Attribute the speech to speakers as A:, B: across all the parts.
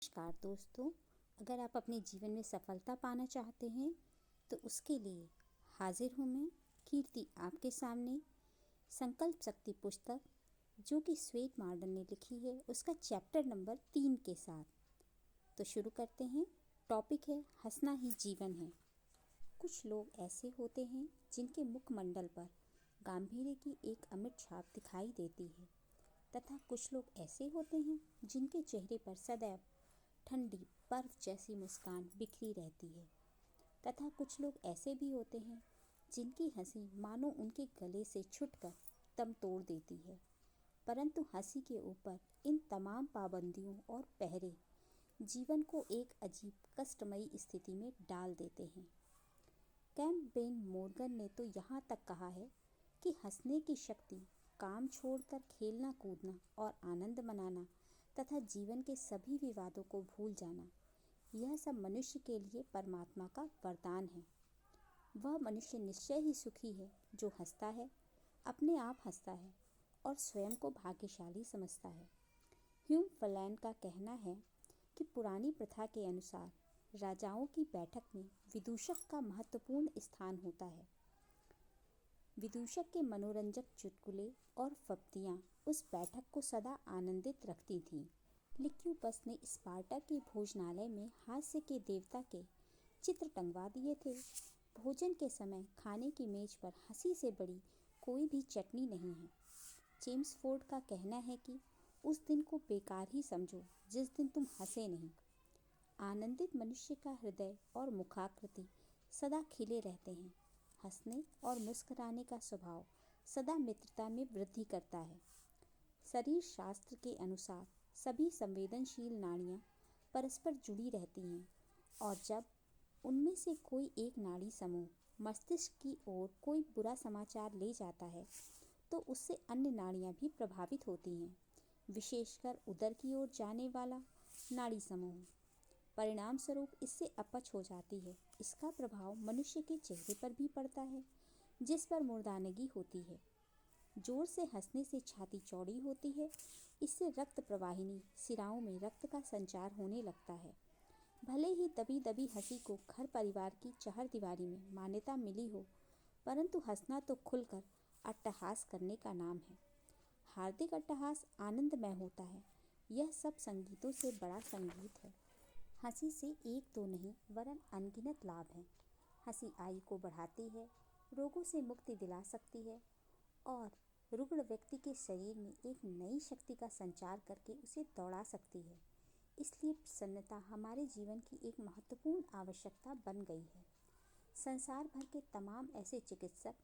A: नमस्कार दोस्तों। अगर आप अपने जीवन में सफलता पाना चाहते हैं तो उसके लिए हाजिर हूँ मैं, कीर्ति, आपके सामने। संकल्प शक्ति पुस्तक जो कि श्वेत मार्डन ने लिखी है, उसका चैप्टर नंबर 3 के साथ। तो शुरू करते हैं। टॉपिक है हंसना ही जीवन है। कुछ लोग ऐसे होते हैं जिनके मुखमंडल पर गांधीर्य की एक अमिट छाप दिखाई देती है, तथा कुछ लोग ऐसे होते हैं जिनके चेहरे पर सदैव ठंडी बर्फ जैसी मुस्कान बिखरी रहती है, तथा कुछ लोग ऐसे भी होते हैं जिनकी हंसी मानो उनके गले से छूटकर दम तोड़ देती है। परंतु हंसी के ऊपर इन तमाम पाबंदियों और पहरे जीवन को एक अजीब कष्टमयी स्थिति में डाल देते हैं। कैम्पबेल मोर्गन ने तो यहाँ तक कहा है कि हंसने की शक्ति, काम छोड़कर खेलना कूदना और आनंद मनाना तथा जीवन के सभी विवादों को भूल जाना, यह सब मनुष्य के लिए परमात्मा का वरदान है। वह मनुष्य निश्चय ही सुखी है जो हंसता है, अपने आप हंसता है और स्वयं को भाग्यशाली समझता है। ह्यूम फलैंड का कहना है कि पुरानी प्रथा के अनुसार राजाओं की बैठक में विदूषक का महत्वपूर्ण स्थान होता है। विदूषक के मनोरंजक चुटकुले और फब्तियाँ उस बैठक को सदा आनंदित रखती थीं। लिक्यूपस ने स्पार्टा के भोजनालय में हास्य के देवता के चित्र टंगवा दिए थे। भोजन के समय खाने की मेज पर हंसी से बड़ी कोई भी चटनी नहीं है। जेम्स फोर्ड का कहना है कि उस दिन को बेकार ही समझो जिस दिन तुम हंसे नहीं। आनंदित मनुष्य का हृदय और मुखाकृति सदा खिले रहते हैं। हंसने और मुस्कुराने का स्वभाव सदा मित्रता में वृद्धि करता है। शरीर शास्त्र के अनुसार सभी संवेदनशील नाड़ियाँ परस्पर जुड़ी रहती हैं, और जब उनमें से कोई एक नाड़ी समूह मस्तिष्क की ओर कोई बुरा समाचार ले जाता है तो उससे अन्य नाड़ियाँ भी प्रभावित होती हैं, विशेषकर उदर की ओर जाने वाला नाड़ी समूह। परिणाम स्वरूप इससे अपच हो जाती है। इसका प्रभाव मनुष्य के चेहरे पर भी पड़ता है, जिस पर मुर्दानगी होती है। जोर से हंसने से छाती चौड़ी होती है, इससे रक्त प्रवाहिनी सिराओं में रक्त का संचार होने लगता है। भले ही दबी दबी हंसी को घर परिवार की चहारदीवारी में मान्यता मिली हो, परंतु हंसना तो खुलकर अट्टहास करने का नाम है। हार्दिक अट्टहास आनंदमय होता है। यह सब संगीतों से बड़ा संगीत है। हंसी से एक दो नहीं वरन अनगिनत लाभ हैं। हंसी आयु को बढ़ाती है, रोगों से मुक्ति दिला सकती है और रुग्ण व्यक्ति के शरीर में एक नई शक्ति का संचार करके उसे दौड़ा सकती है। इसलिए प्रसन्नता हमारे जीवन की एक महत्वपूर्ण आवश्यकता बन गई है। संसार भर के तमाम ऐसे चिकित्सक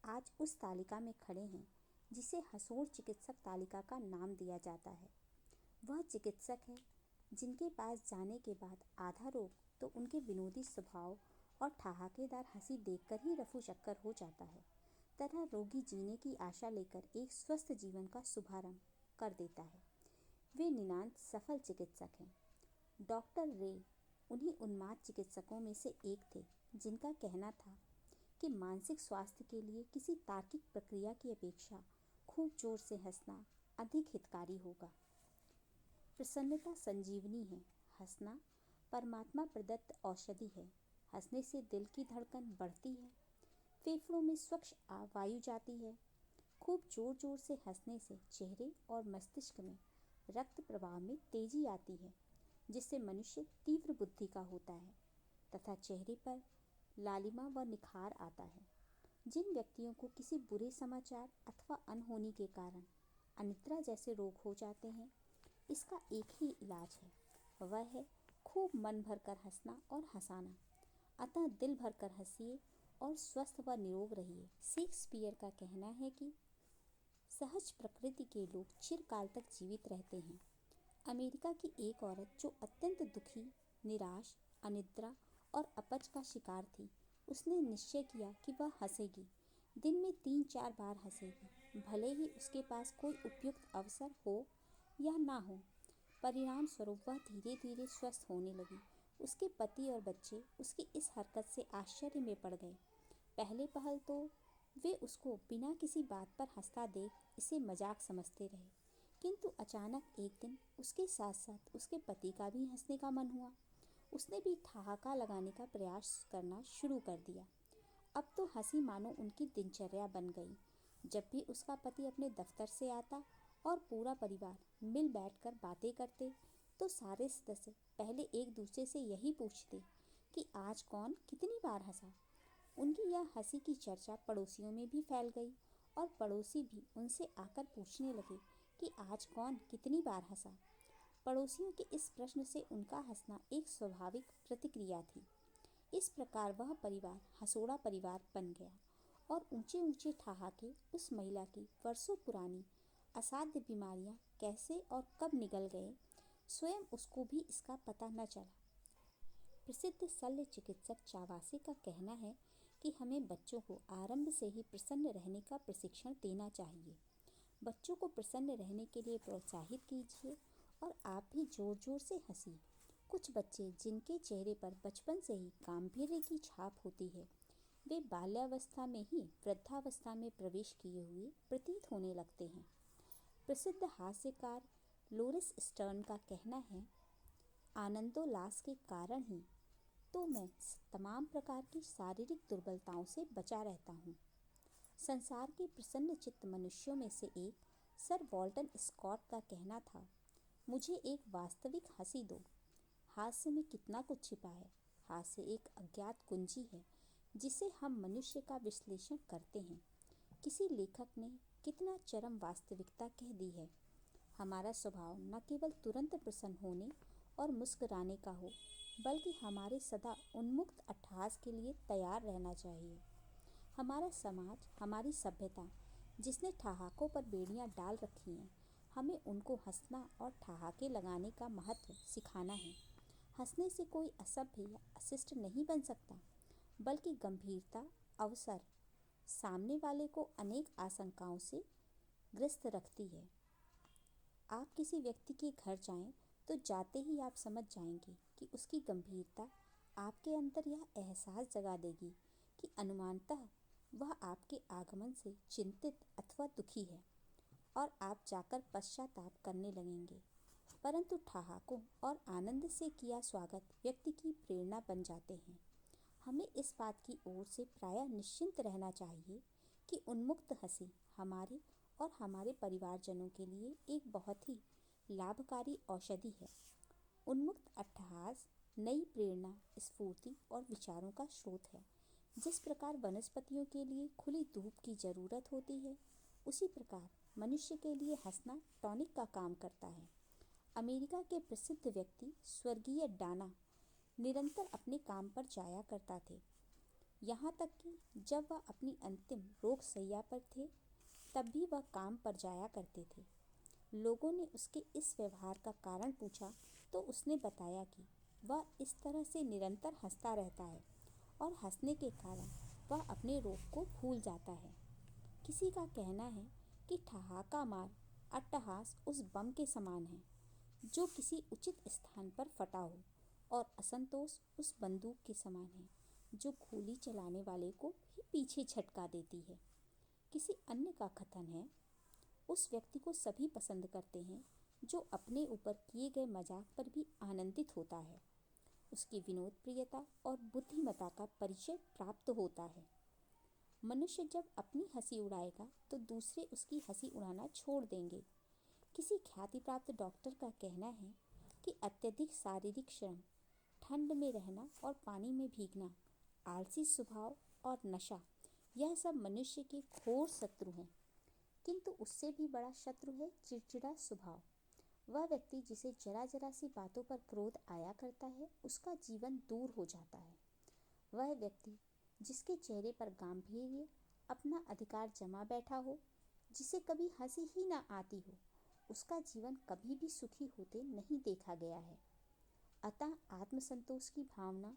A: आज उस तालिका में खड़े हैं जिसे हंसोड़ चिकित्सक तालिका का नाम दिया जाता है। वह चिकित्सक है जिनके पास जाने के बाद आधा रोग तो उनके विनोदी स्वभाव और ठहाकेदार हंसी देखकर ही रफू चक्कर हो जाता है, तथा रोगी जीने की आशा लेकर एक स्वस्थ जीवन का शुभारंभ कर देता है। वे नितांत सफल चिकित्सक हैं। डॉक्टर रे उन्हीं उन्माद चिकित्सकों में से एक थे जिनका कहना था कि मानसिक स्वास्थ्य के लिए किसी तार्किक प्रक्रिया की अपेक्षा खूब जोर से हंसना अधिक हितकारी होगा। प्रसन्नता संजीवनी है। हंसना परमात्मा प्रदत्त औषधि है। हंसने से दिल की धड़कन बढ़ती है, फेफड़ों में स्वच्छ वायु जाती है। खूब जोर जोर से हंसने से चेहरे और मस्तिष्क में रक्त प्रवाह में तेजी आती है, जिससे मनुष्य तीव्र बुद्धि का होता है तथा चेहरे पर लालिमा व निखार आता है। जिन व्यक्तियों को किसी बुरे समाचार अथवा अनहोनी के कारण अनिद्रा जैसे रोग हो जाते हैं, इसका एक ही इलाज है, वह है खूब मन भरकर हंसना और हंसाना। अतः दिल भरकर हंसिए और स्वस्थ व निरोग रहिए। शेक्सपियर का कहना है कि सहज प्रकृति के लोग चिरकाल तक जीवित रहते हैं। अमेरिका की एक औरत जो अत्यंत दुखी, निराश, अनिद्रा और अपच का शिकार थी, उसने निश्चय किया कि वह हंसेगी। दिन में 3-4 बार हंसेगी, भले ही उसके पास कोई उपयुक्त अवसर हो या ना हो। परिणाम स्वरूप वह धीरे धीरे स्वस्थ होने लगी। उसके पति और बच्चे उसकी इस हरकत से आश्चर्य में पड़ गए। पहले पहल तो वे उसको बिना किसी बात पर हंसता देख इसे मजाक समझते रहे, किंतु अचानक एक दिन उसके साथ साथ उसके पति का भी हंसने का मन हुआ। उसने भी ठहाका लगाने का प्रयास करना शुरू कर दिया। अब तो हंसी मानो उनकी दिनचर्या बन गई। जब भी उसका पति अपने दफ्तर से आता और पूरा परिवार मिल बैठकर बातें करते, तो सारे सदस्य पहले एक दूसरे से यही पूछते कि आज कौन कितनी बार हंसा। उनकी यह हंसी की चर्चा पड़ोसियों में भी फैल गई और पड़ोसी भी उनसे आकर पूछने लगे कि आज कौन कितनी बार हंसा। पड़ोसियों के इस प्रश्न से उनका हंसना एक स्वाभाविक प्रतिक्रिया थी। इस प्रकार वह परिवार हंसोड़ा परिवार बन गया और ऊंचे ऊंचे ठहाके उस महिला की वर्षों पुरानी असाध्य बीमारियां कैसे और कब निगल गए, स्वयं उसको भी इसका पता न चला। प्रसिद्ध शल्य चिकित्सक चावासे का कहना है कि हमें बच्चों को आरंभ से ही प्रसन्न रहने का प्रशिक्षण देना चाहिए। बच्चों को प्रसन्न रहने के लिए प्रोत्साहित कीजिए और आप भी जोर जोर से हंसिए। कुछ बच्चे जिनके चेहरे पर बचपन से ही गांधीर्य की छाप होती है, वे बाल्यावस्था में ही वृद्धावस्था में प्रवेश किए हुए प्रतीत होने लगते हैं। प्रसिद्ध हास्यकार लोरिस स्टर्न का कहना है, आनंदोल्लास के कारण ही तो मैं तमाम प्रकार की शारीरिक दुर्बलताओं से बचा रहता हूँ। संसार के प्रसन्न चित्त मनुष्यों में से एक सर वॉल्टन स्कॉट का कहना था, मुझे एक वास्तविक हंसी दो। हास्य में कितना कुछ छिपा है। हास्य एक अज्ञात कुंजी है जिसे हम मनुष्य का विश्लेषण करते हैं। किसी लेखक ने कितना चरम वास्तविकता कह दी है। हमारा स्वभाव न केवल तुरंत प्रसन्न होने और मुस्कुराने का हो, बल्कि हमारे सदा उन्मुक्त अट्टहास के लिए तैयार रहना चाहिए। हमारा समाज, हमारी सभ्यता जिसने ठहाकों पर बेड़ियां डाल रखी हैं, हमें उनको हंसना और ठहाके लगाने का महत्व सिखाना है। हंसने से कोई असभ्य या अशिष्ट नहीं बन सकता, बल्कि गंभीरता अवसर सामने वाले को अनेक आशंकाओं से ग्रस्त रखती है। आप किसी व्यक्ति के घर जाएं तो जाते ही आप समझ जाएंगे कि उसकी गंभीरता आपके अंदर यह एहसास जगा देगी कि अनुमानतः वह आपके आगमन से चिंतित अथवा दुखी है और आप जाकर पश्चाताप करने लगेंगे। परंतु ठहाकों और आनंद से किया स्वागत व्यक्ति की प्रेरणा बन जाते हैं। हमें इस बात की ओर से प्रायः निश्चिंत रहना चाहिए कि उन्मुक्त हंसी हमारे और हमारे परिवारजनों के लिए एक बहुत ही लाभकारी औषधि है। उन्मुक्त अट्टहास नई प्रेरणा, स्फूर्ति और विचारों का स्रोत है। जिस प्रकार वनस्पतियों के लिए खुली धूप की जरूरत होती है, उसी प्रकार मनुष्य के लिए हंसना टॉनिक का काम करता है। अमेरिका के प्रसिद्ध व्यक्ति स्वर्गीय डाना निरंतर अपने काम पर जाया करता थे। यहाँ तक कि जब वह अपनी अंतिम रोग शैय्या पर थे, तब भी वह काम पर जाया करते थे। लोगों ने उसके इस व्यवहार का कारण पूछा तो उसने बताया कि वह इस तरह से निरंतर हंसता रहता है और हंसने के कारण वह अपने रोग को भूल जाता है। किसी का कहना है कि ठहाका मार अट्टहास उस बम के समान है जो किसी उचित स्थान पर फटा हो, और असंतोष उस बंदूक के समान है जो गोली चलाने वाले को ही पीछे झटका देती है। किसी अन्य का कथन है, उस व्यक्ति को सभी पसंद करते हैं जो अपने ऊपर किए गए मजाक पर भी आनंदित होता है। उसकी विनोद प्रियता और बुद्धिमत्ता का परिचय प्राप्त होता है। मनुष्य जब अपनी हंसी उड़ाएगा तो दूसरे उसकी हंसी उड़ाना छोड़ देंगे। किसी ख्याति प्राप्त डॉक्टर का कहना है कि अत्यधिक शारीरिक श्रम, ठंड में रहना और पानी में भीगना, आलसी स्वभाव और नशा, यह सब मनुष्य के घोर शत्रु हैं। किंतु उससे भी बड़ा शत्रु है चिड़चिड़ा स्वभाव। वह व्यक्ति जिसे जरा जरा सी बातों पर क्रोध आया करता है, उसका जीवन दूर हो जाता है। वह व्यक्ति जिसके चेहरे पर गांभीर्य, अपना अधिकार जमा बैठा हो, जिसे कभी हंसी ही ना आती हो, उसका जीवन कभी भी सुखी होते नहीं देखा गया है। अतः आत्मसंतोष की भावना,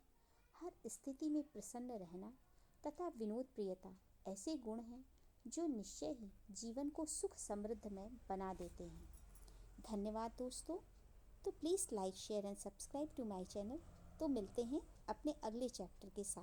A: हर स्थिति में प्रसन्न रहना तथा विनोद प्रियता ऐसे गुण हैं जो निश्चय ही जीवन को सुख समृद्धमय बना देते हैं। धन्यवाद दोस्तों। तो please like, share and subscribe to my channel. तो मिलते हैं अपने अगले चैप्टर के साथ।